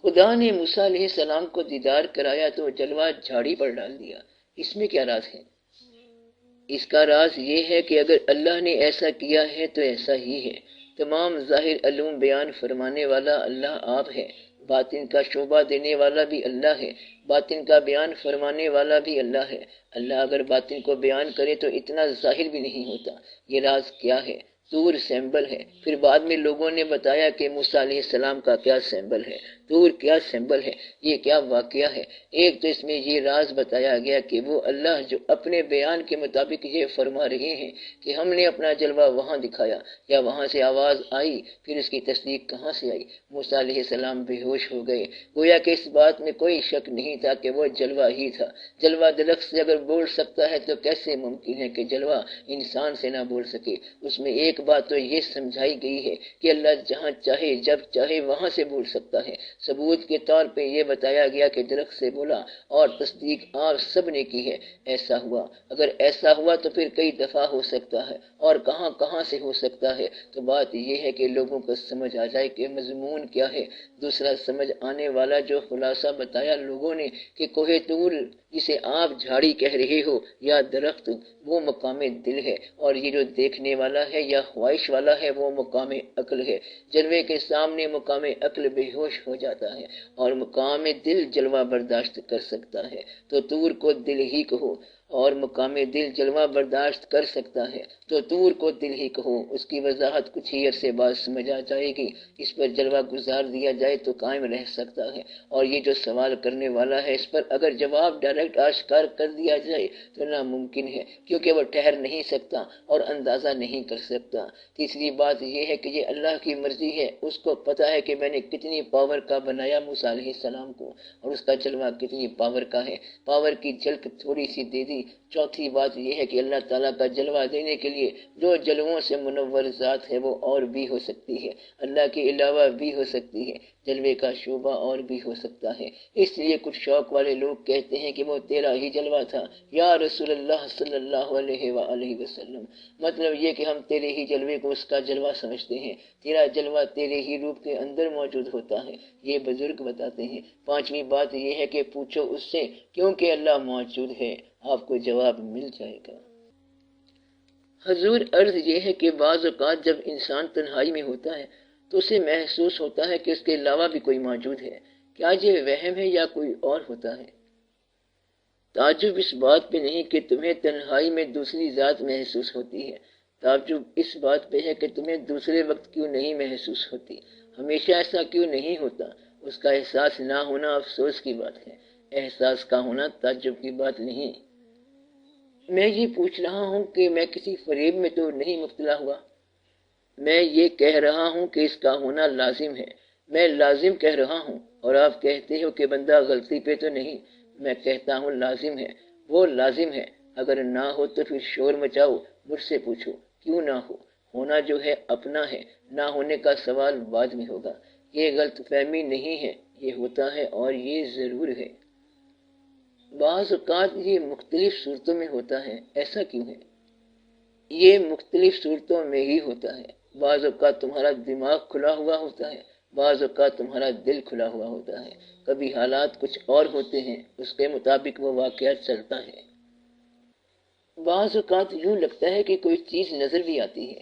خدا نے موسیٰ علیہ السلام کو دیدار کرایا تو جلوہ جھاڑی پر ڈال دیا، اس میں کیا راز ہے؟ اس کا راز یہ ہے کہ اگر اللہ نے ایسا کیا ہے تو ایسا ہی ہے۔ تمام ظاہر علوم بیان فرمانے والا اللہ آپ ہے، باطن کا شعبہ دینے والا بھی اللہ ہے، باطن کا بیان فرمانے والا بھی اللہ ہے۔ اللہ اگر باطن کو بیان کرے تو اتنا ظاہر بھی نہیں ہوتا۔ یہ راز کیا ہے؟ طور سیمبل ہے۔ پھر بعد میں لوگوں نے بتایا کہ موسیٰ علیہ السلام کا کیا سیمبل ہے، طور کیا سیمبل ہے، یہ کیا واقعہ ہے۔ ایک تو اس میں یہ راز بتایا گیا کہ وہ اللہ جو اپنے بیان کے مطابق یہ فرما رہے ہیں کہ ہم نے اپنا جلوہ وہاں دکھایا یا وہاں سے آواز آئی، پھر اس کی تصدیق کہاں سے آئی؟ موسیٰ علیہ السلام بے ہوش ہو گئے، گویا کہ اس بات میں کوئی شک نہیں تھا کہ وہ جلوہ ہی تھا۔ جلوہ درخت سے اگر بول سکتا ہے تو کیسے ممکن ہے کہ جلوہ انسان سے نہ بول سکے؟ اس میں ایک بات تو یہ سمجھائی گئی ہے کہ اللہ جہاں چاہے جب چاہے وہاں سے بول سکتا ہے۔ ثبوت کے طور پہ یہ بتایا گیا کہ درخت سے بولا اور تصدیق آپ سب نے کی ہے۔ ایسا ہوا، اگر ایسا ہوا تو پھر کئی دفعہ ہو سکتا ہے اور کہاں کہاں سے ہو سکتا ہے۔ تو بات یہ ہے کہ لوگوں کو سمجھ آ جائے کہ مضمون کیا ہے۔ دوسرا سمجھ آنے والا جو خلاصہ بتایا لوگوں نے کہ کوہ طور جسے آپ جھاڑی کہہ رہے ہو یا درخت، وہ مقام دل ہے، اور یہ جو دیکھنے والا ہے یا خواہش والا ہے وہ مقام عقل ہے۔ جلوے کے سامنے مقام عقل بے ہوش ہو جاتا ہے اور مقام دل جلوہ برداشت کر سکتا ہے۔ تو طور کو دل ہی کہو، اور مقام دل جلوہ برداشت کر سکتا ہے تو طور کو دل ہی کہو۔ اس کی وضاحت کچھ ہی عرصے بعد سمجھ آ جائے گی۔ اس پر جلوہ گزار دیا جائے تو قائم رہ سکتا ہے، اور یہ جو سوال کرنے والا ہے اس پر اگر جواب ڈائریکٹ آشکار کر دیا جائے تو ناممکن ہے، کیونکہ وہ ٹھہر نہیں سکتا اور اندازہ نہیں کر سکتا۔ تیسری بات یہ ہے کہ یہ اللہ کی مرضی ہے، اس کو پتا ہے کہ میں نے کتنی پاور کا بنایا موسیٰ علیہ السلام کو، اور اس کا جلوہ کتنی پاور کا ہے۔ پاور کی جھلک تھوڑی سی دے دی۔ چوتھی بات یہ ہے کہ اللہ تعالیٰ کا جلوہ دینے کے لیے جو جلووں سے منور ذات ہے وہ اور بھی ہو سکتی ہے، اللہ کے علاوہ بھی ہو سکتی ہے، جلوے کا شعبہ اور بھی ہو سکتا ہے۔ اس لیے کچھ شوق والے لوگ کہتے ہیں کہ وہ تیرا ہی جلوہ تھا یا رسول اللہ صلی اللہ علیہ وآلہ وسلم۔ مطلب یہ کہ ہم تیرے ہی جلوے کو اس کا جلوہ سمجھتے ہیں، تیرا جلوہ تیرے ہی روپ کے اندر موجود ہوتا ہے، یہ بزرگ بتاتے ہیں۔ پانچویں بات یہ ہے کہ پوچھو اس سے، کیونکہ اللہ موجود ہے، آپ کو جواب مل جائے گا۔ حضور عرض یہ ہے کہ بعض اوقات جب انسان تنہائی میں ہوتا ہے تو اسے محسوس ہوتا ہے کہ اس کے علاوہ بھی کوئی موجود ہے۔ کیا یہ وہم ہے یا کوئی اور ہوتا ہے؟ تعجب اس بات پہ نہیں کہ تمہیں تنہائی میں دوسری ذات محسوس ہوتی ہے، تعجب اس بات پہ ہے کہ تمہیں دوسرے وقت کیوں نہیں محسوس ہوتی، ہمیشہ ایسا کیوں نہیں ہوتا۔ اس کا احساس نہ ہونا افسوس کی بات ہے، احساس کا ہونا تعجب کی بات نہیں۔ میں یہ پوچھ رہا ہوں کہ میں کسی فریب میں تو نہیں مبتلا ہوا؟ میں یہ کہہ رہا ہوں کہ اس کا ہونا لازم ہے، میں لازم کہہ رہا ہوں، اور آپ کہتے ہو کہ بندہ غلطی پہ تو نہیں۔ میں کہتا ہوں لازم ہے، وہ لازم ہے، اگر نہ ہو تو پھر شور مچاؤ، مجھ سے پوچھو کیوں نہ ہو۔ ہونا جو ہے اپنا ہے، نہ ہونے کا سوال بعد میں ہوگا۔ یہ غلط فہمی نہیں ہے، یہ ہوتا ہے اور یہ ضرور ہے۔ بعض اوقات یہ مختلف صورتوں میں ہوتا ہے، ایسا کیوں ہے؟ یہ مختلف صورتوں میں ہی ہوتا ہے۔ بعض اوقات تمہارا دماغ کھلا ہوا ہوتا ہے، بعض اوقات تمہارا دل کھلا ہوا ہوتا ہے، کبھی حالات کچھ اور ہوتے ہیں، اس کے مطابق وہ واقعہ چلتا ہے۔ بعض اوقات یوں لگتا ہے کہ کوئی چیز نظر بھی آتی ہے۔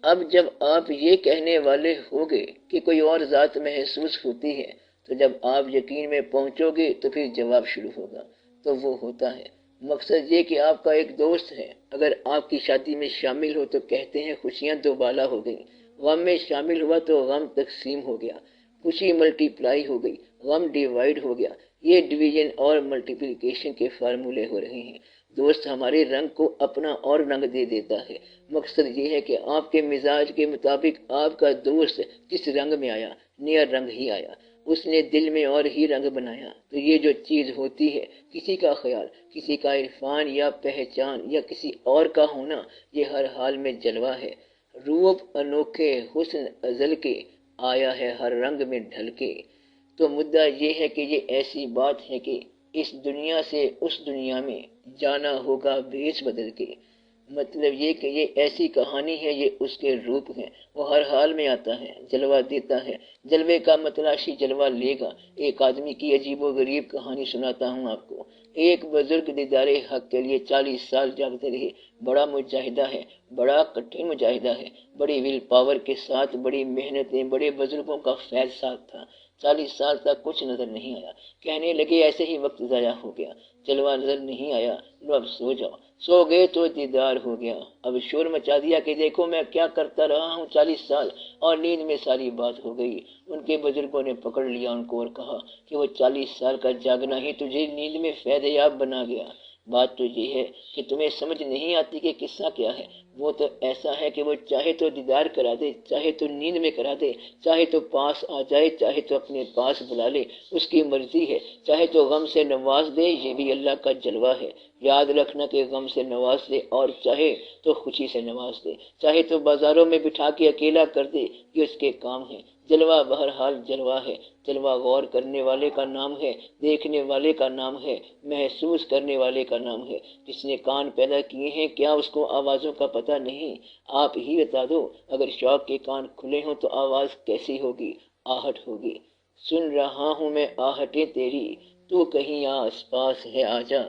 اب جب آپ یہ کہنے والے ہوگے کہ کوئی اور ذات محسوس ہوتی ہے تو جب آپ یقین میں پہنچو گے تو پھر جواب شروع ہوگا، تو وہ ہوتا ہے۔ مقصد یہ کہ آپ کا ایک دوست ہے، اگر آپ کی شادی میں شامل ہو تو کہتے ہیں خوشیاں دو بالا ہو گئی، غم میں شامل ہوا تو غم تقسیم ہو گیا، خوشی ملٹی پلائی ہو گئی، غم ڈیوائیڈ ہو گیا۔ یہ ڈویژن اور ملٹیپلیکیشن کے فارمولے ہو رہے ہیں۔ دوست ہمارے رنگ کو اپنا اور رنگ دے دیتا ہے۔ مقصد یہ ہے کہ آپ کے مزاج کے مطابق آپ کا دوست جس رنگ میں آیا، نیا رنگ ہی آیا، اس نے دل میں اور ہی رنگ بنایا۔ تو یہ جو چیز ہوتی ہے، کسی کا خیال، کسی کا عرفان یا پہچان یا کسی اور کا ہونا، یہ ہر حال میں جلوہ ہے۔ روپ انوکھے حسن ازل کے، آیا ہے ہر رنگ میں ڈھل کے۔ تو مدعا یہ ہے کہ یہ ایسی بات ہے کہ اس دنیا سے اس دنیا میں جانا ہوگا بھیس بدل کے۔ مطلب یہ کہ یہ ایسی کہانی ہے، یہ اس کے روپ ہیں، وہ ہر حال میں آتا ہے، جلوہ دیتا ہے، جلوے کا متلاشی جلوہ لے گا۔ ایک آدمی کی عجیب و غریب کہانی سناتا ہوں آپ کو۔ ایک بزرگ دیدار حق کے لیے 40 سال جاگتے رہے، بڑا مجاہدہ ہے، بڑا کٹھن مجاہدہ ہے، بڑی ول پاور کے ساتھ، بڑی محنتیں، بڑے بزرگوں کا فیض ساتھ تھا۔ 40 سال تک کچھ نظر نہیں آیا، کہنے لگے ایسے ہی وقت ضائع ہو گیا، جلوہ نظر نہیں آیا، لو اب سو جاؤ۔ سو گئے تو دیدار ہو گیا۔ اب شور مچا دیا کہ دیکھو میں کیا کرتا رہا ہوں 40 سال، اور نیند میں ساری بات ہو گئی۔ ان کے بزرگوں نے پکڑ لیا ان کو اور کہا کہ وہ 40 سال کا جاگنا ہی تجھے نیند میں فیض یاب بنا گیا۔ بات تو یہ ہے کہ تمہیں سمجھ نہیں آتی کہ قصہ کیا ہے۔ وہ تو ایسا ہے کہ وہ چاہے تو دیدار کرا دے، چاہے تو نیند میں کرا دے، چاہے تو پاس آ جائے، چاہے تو اپنے پاس بلا لے، اس کی مرضی ہے۔ چاہے تو غم سے نواز دے، یہ بھی اللہ کا جلوہ ہے۔ یاد رکھنا کہ غم سے نواز دے، اور چاہے تو خوشی سے نواز دے، چاہے تو بازاروں میں بٹھا کے اکیلا کر دے، یہ اس کے کام ہے۔ جلوہ بہرحال جلوہ ہے۔ جلوہ غور کرنے والے کا نام ہے، دیکھنے والے کا نام ہے، محسوس کرنے والے کا نام ہے۔ جس نے کان پیدا کیے ہیں کیا اس کو آوازوں کا پتہ نہیں؟ آپ ہی بتا دو، اگر شوق کے کان کھلے ہوں تو آواز کیسی ہوگی؟ آہٹ ہوگی۔ سن رہا ہوں میں آہٹیں تیری، تو کہیں آس پاس ہے آجا۔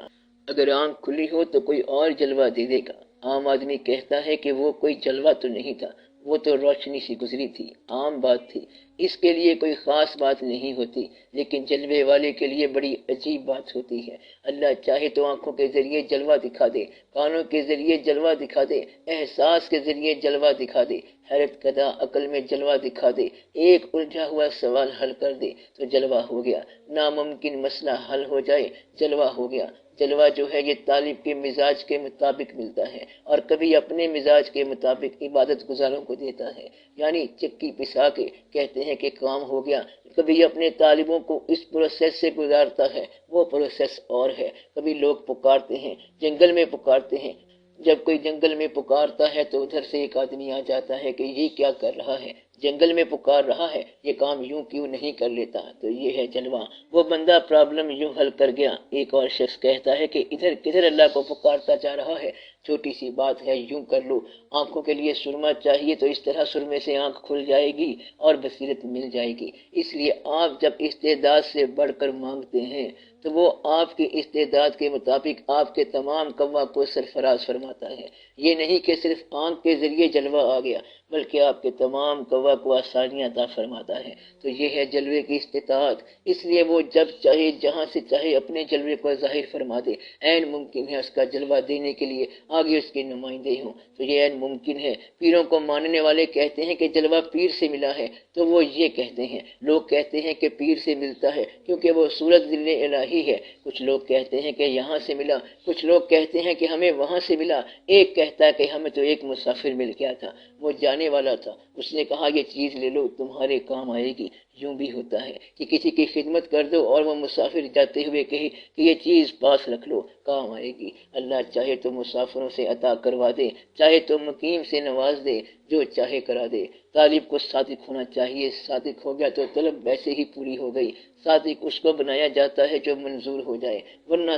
اگر آنکھ کھلی ہو تو کوئی اور جلوہ دے دے گا۔ عام آدمی کہتا ہے کہ وہ کوئی جلوہ تو نہیں تھا، وہ تو روشنی سی گزری تھی، عام بات تھی، اس کے لیے کوئی خاص بات نہیں ہوتی، لیکن جلوے والے کے لیے بڑی عجیب بات ہوتی ہے۔ اللہ چاہے تو آنکھوں کے ذریعے جلوہ دکھا دے، کانوں کے ذریعے جلوہ دکھا دے، احساس کے ذریعے جلوہ دکھا دے، حیرت کدا عقل میں جلوہ دکھا دے، ایک الجھا ہوا سوال حل کر دے تو جلوہ ہو گیا، ناممکن مسئلہ حل ہو جائے، جلوہ ہو گیا۔ جلوہ جو ہے یہ طالب کے مزاج کے مطابق ملتا ہے، اور کبھی اپنے مزاج کے مطابق عبادت گزاروں کو دیتا ہے، یعنی چکی پسا کے کہتے ہیں کہ کام ہو گیا۔ کبھی اپنے طالبوں کو اس پروسیس سے گزارتا ہے، وہ پروسیس اور ہے۔ کبھی لوگ پکارتے ہیں، جنگل میں پکارتے ہیں، جب کوئی جنگل میں پکارتا ہے تو ادھر سے ایک آدمی آ جاتا ہے کہ یہ کیا کر رہا ہے، جنگل میں پکار رہا ہے، یہ کام یوں کیوں نہیں کر لیتا؟ تو یہ ہے جلوہ۔ وہ بندہ پرابلم یوں حل کر گیا۔ ایک اور شخص کہتا ہے کہ ادھر کدھر اللہ کو پکارتا جا رہا ہے، چھوٹی سی بات ہے، یوں کر لو۔ آنکھوں کے لیے سرما چاہیے تو اس طرح سرمے سے آنکھ کھل جائے گی اور بصیرت مل جائے گی۔ اس لیے آپ جب استعداد سے بڑھ کر مانگتے ہیں تو وہ آپ کی استعداد کے مطابق آپ کے تمام قوا کو سرفراز فرماتا ہے۔ یہ نہیں کہ صرف آنکھ کے ذریعے جلوہ آ گیا، بلکہ آپ کے تمام قوا کو آسانیاں عطا فرماتا ہے۔ تو یہ ہے جلوے کی استطاعت۔ اس لیے وہ جب چاہے جہاں سے چاہے اپنے جلوے کو ظاہر فرما دے۔ عین ممکن ہے اس کا جلوہ دینے کے لیے آگے اس کے نمائندے ہوں، تو یہ عین ممکن ہے۔ پیروں کو ماننے والے کہتے ہیں کہ جلوہ پیر سے ملا ہے، تو وہ یہ کہتے ہیں۔ لوگ کہتے ہیں کہ پیر سے ملتا ہے کیونکہ وہ صورت ذل الہی ہے۔ کچھ لوگ کہتے ہیں کہ یہاں سے ملا، کچھ لوگ کہتے ہیں کہ ہمیں وہاں سے ملا۔ ایک کہتا ہے کہ ہمیں تو ایک مسافر مل گیا تھا، وہ جانے والا تھا، اس نے کہا یہ چیز لے لو، تمہارے کام آئے گی۔ یوں بھی ہوتا ہے کہ کسی کی خدمت کر دو اور وہ مسافر جاتے ہوئے کہے کہ یہ چیز پاس رکھ لو، کام آئے گی۔ اللہ چاہے تو مسافروں سے عطا کروا دے، چاہے تو مقیم سے نواز دے، جو چاہے کرا دے۔ طالب کو صادق ہونا چاہیے، صادق ہو گیا تو طلب ویسے ہی پوری ہو گئی۔ صادق اس کو بنایا جاتا ہے جو منظور ہو جائے، ورنہ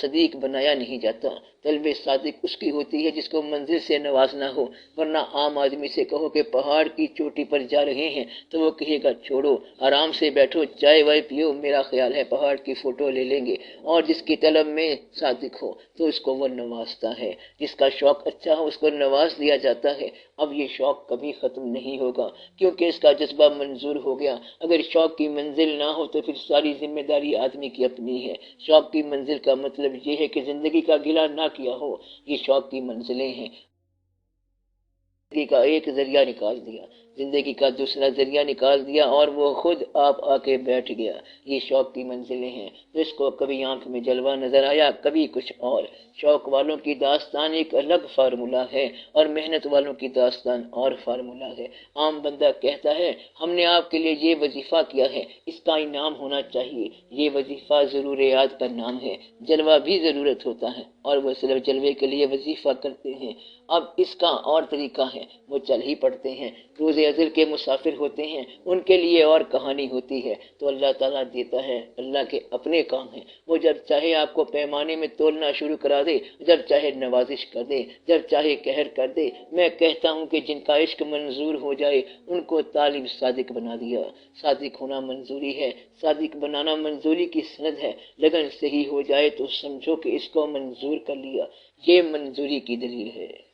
صدیق بنایا نہیں جاتا۔ طلب صادق اس کی ہوتی ہے جس کو منزل سے نوازنا ہو، ورنہ عام آدمی سے کہو کہ پہاڑ کی چوٹی پر جا رہے ہیں تو وہ کہے گا چھوڑو، آرام سے بیٹھو، چائے وائے پیو، میرا خیال ہے پہاڑ کی فوٹو لے لیں گے۔ اور جس کی طلب میں صادق ہو تو اس کو وہ نوازتا ہے، جس کا شوق اچھا ہو اس کو نواز دیا جاتا ہے۔ اب یہ شوق کبھی ختم نہیں ہوگا کیونکہ اس کا جذبہ منظور ہو گیا۔ اگر شوق کی منزل نہ ہو تو پھر ساری ذمہ داری آدمی کی اپنی ہے۔ شوق کی منزل کا مطلب یہ ہے کہ زندگی کا گلہ نہ کیا ہو، یہ شوق کی منزلیں ہیں۔ زندگی کا ایک ذریعہ نکال دیا، زندگی کا دوسرا ذریعہ نکال دیا اور وہ خود آپ آ کے بیٹھ گیا، یہ شوق کی منزلیں ہیں۔ تو اس کو کبھی آنکھ میں جلوہ نظر آیا، کبھی کچھ اور۔ شوق والوں کی داستان ایک الگ فارمولہ ہے اور محنت والوں کی داستان اور فارمولہ ہے۔ عام بندہ کہتا ہے ہم نے آپ کے لیے یہ وظیفہ کیا ہے، اس کا انعام ہونا چاہیے۔ یہ وظیفہ ضروریات کا نام ہے، جلوہ بھی ضرورت ہوتا ہے اور وہ صرف جلوے کے لیے وظیفہ کرتے ہیں۔ اب اس کا اور طریقہ ہے، وہ چل ہی پڑتے ہیں، روز ازل کے مسافر ہوتے ہیں ان کے لیے اور کہانی ہوتی ہے. تو اللہ تعالیٰ دیتا ہے، اللہ کے اپنے کام ہیں. وہ جب چاہے آپ کو پیمانے میں تولنا شروع کرا دے، جب چاہے نوازش کر دے، جب چاہے قہر کر دے. میں کہتا ہوں کہ جن کا عشق منظور ہو جائے ان کو طالب صادق بنا دیا. صادق ہونا منظوری ہے، صادق بنانا منظوری کی سند ہے. لگن صحیح ہو جائے تو سمجھو کہ اس کو منظور کر لیا. یہ منظوری کی دلیل ہے.